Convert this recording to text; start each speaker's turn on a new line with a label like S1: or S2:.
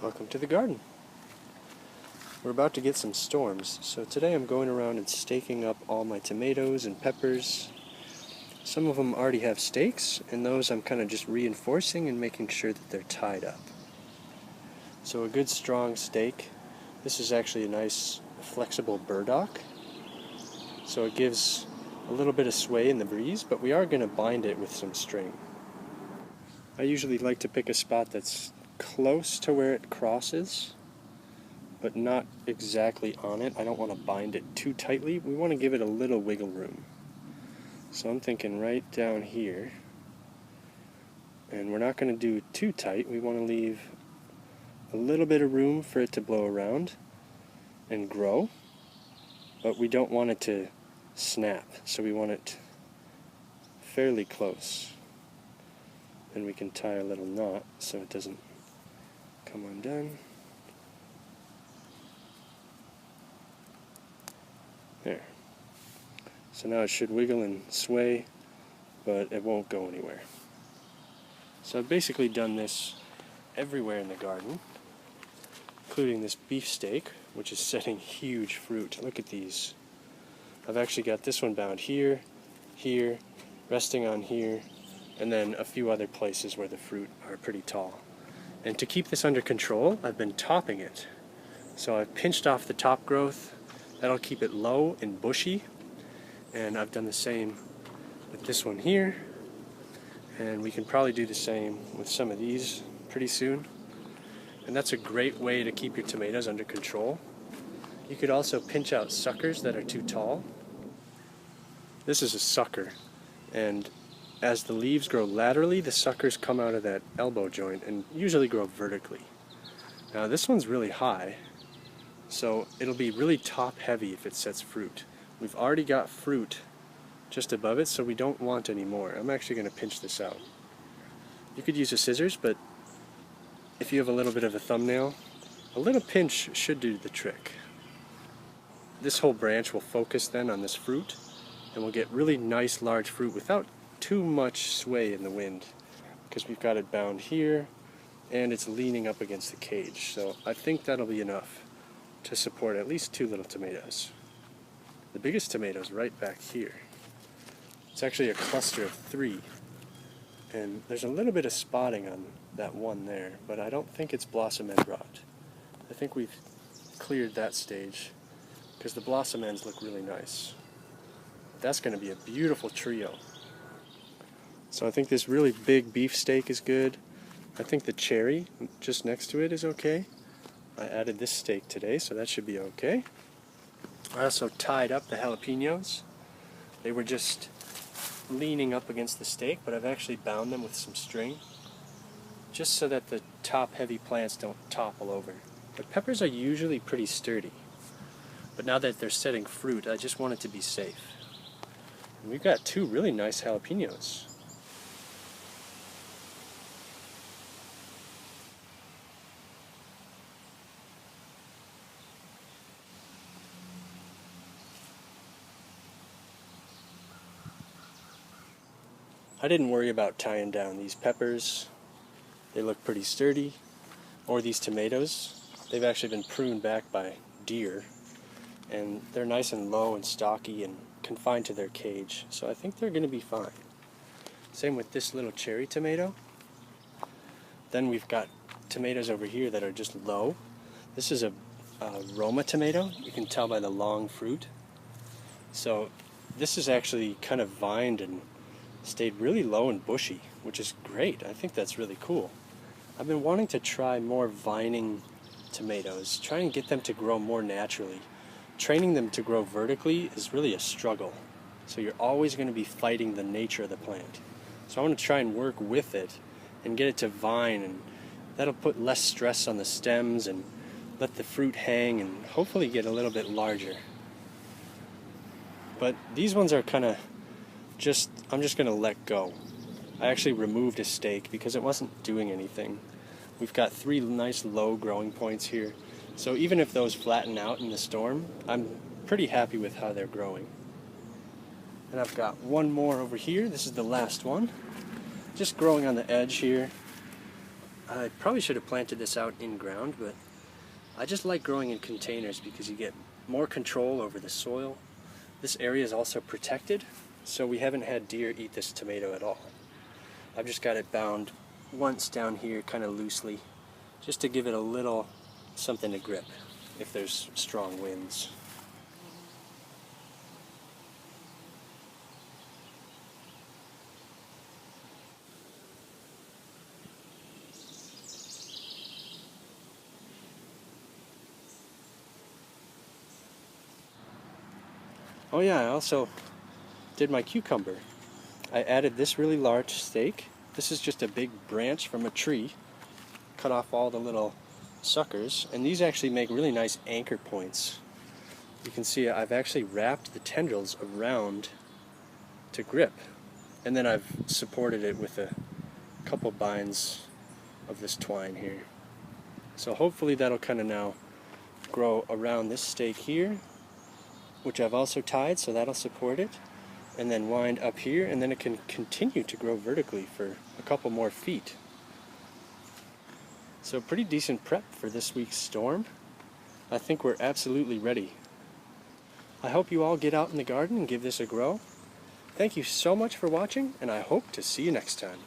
S1: Welcome to the garden. We're about to get some storms, so today I'm going around and staking up all my tomatoes and peppers. Some of them already have stakes, and those I'm kind of just reinforcing and making sure that they're tied up. So a good strong stake. This is actually a nice flexible burdock, so it gives a little bit of sway in the breeze, but we are going to bind it with some string. I usually like to pick a spot that's close to where it crosses, but not exactly on it. I don't want to bind it too tightly. We want to give it a little wiggle room. So I'm thinking right down here, and we're not going to do it too tight. We want to leave a little bit of room for it to blow around and grow, but we don't want it to snap, so we want it fairly close. Then we can tie a little knot so it doesn't come undone. There. So now it should wiggle and sway, but it won't go anywhere. So I've basically done this everywhere in the garden, including this beefsteak, which is setting huge fruit. Look at these. I've actually got this one bound here, here, resting on here, and then a few other places where the fruit are pretty tall. And to keep this under control, I've been topping it. So I've pinched off the top growth. That'll keep it low and bushy. And I've done the same with this one here. And we can probably do the same with some of these pretty soon. And that's a great way to keep your tomatoes under control. You could also pinch out suckers that are too tall. This is a sucker, and as the leaves grow laterally, the suckers come out of that elbow joint and usually grow vertically. Now this one's really high, so it'll be really top heavy if it sets fruit. We've already got fruit just above it, so we don't want any more. I'm actually going to pinch this out. You could use a scissors, but if you have a little bit of a thumbnail, a little pinch should do the trick. This whole branch will focus then on this fruit, and we'll get really nice large fruit without too much sway in the wind, because we've got it bound here and it's leaning up against the cage. So I think that'll be enough to support at least 2 little tomatoes. The biggest tomato's right back here. It's actually a cluster of 3, and there's a little bit of spotting on that one there, but I don't think it's blossom end rot. I think we've cleared that stage because the blossom ends look really nice. That's going to be a beautiful trio. So I think this really big beefsteak is good. I think the cherry just next to it is okay. I added this steak today, so that should be okay. I also tied up the jalapenos. They were just leaning up against the steak, but I've actually bound them with some string, just so that the top heavy plants don't topple over. But peppers are usually pretty sturdy, but now that they're setting fruit, I just want it to be safe. And we've got 2 really nice jalapenos. I didn't worry about tying down these peppers. They look pretty sturdy. Or these tomatoes. They've actually been pruned back by deer, and they're nice and low and stocky and confined to their cage, so I think they're going to be fine. Same with this little cherry tomato. Then we've got tomatoes over here that are just low. This is a Roma tomato. You can tell by the long fruit. So this is actually kind of vined and stayed really low and bushy, which is great. I think that's really cool. I've been wanting to try more vining tomatoes, try and get them to grow more naturally. Training them to grow vertically is really a struggle, so you're always going to be fighting the nature of the plant. So I want to try and work with it and get it to vine, and that'll put less stress on the stems and let the fruit hang and hopefully get a little bit larger. But these ones are kind of I'm just going to let go. I actually removed a stake because it wasn't doing anything. We've got 3 nice low growing points here, so even if those flatten out in the storm, I'm pretty happy with how they're growing. And I've got one more over here. This is the last one, just growing on the edge here. I probably should have planted this out in ground, but I just like growing in containers because you get more control over the soil. This area is also protected, so we haven't had deer eat this tomato at all. I've just got it bound once down here kind of loosely, just to give it a little something to grip if there's strong winds. Oh yeah, I also did my cucumber. I added this really large stake. This is just a big branch from a tree. Cut off all the little suckers, and these actually make really nice anchor points. You can see I've actually wrapped the tendrils around to grip, and then I've supported it with a couple binds of this twine here. So hopefully that'll kind of now grow around this stake here, which I've also tied, so that'll support it, and then wind up here, and then it can continue to grow vertically for a couple more feet. So pretty decent prep for this week's storm. I think we're absolutely ready. I hope you all get out in the garden and give this a grow. Thank you so much for watching, and I hope to see you next time.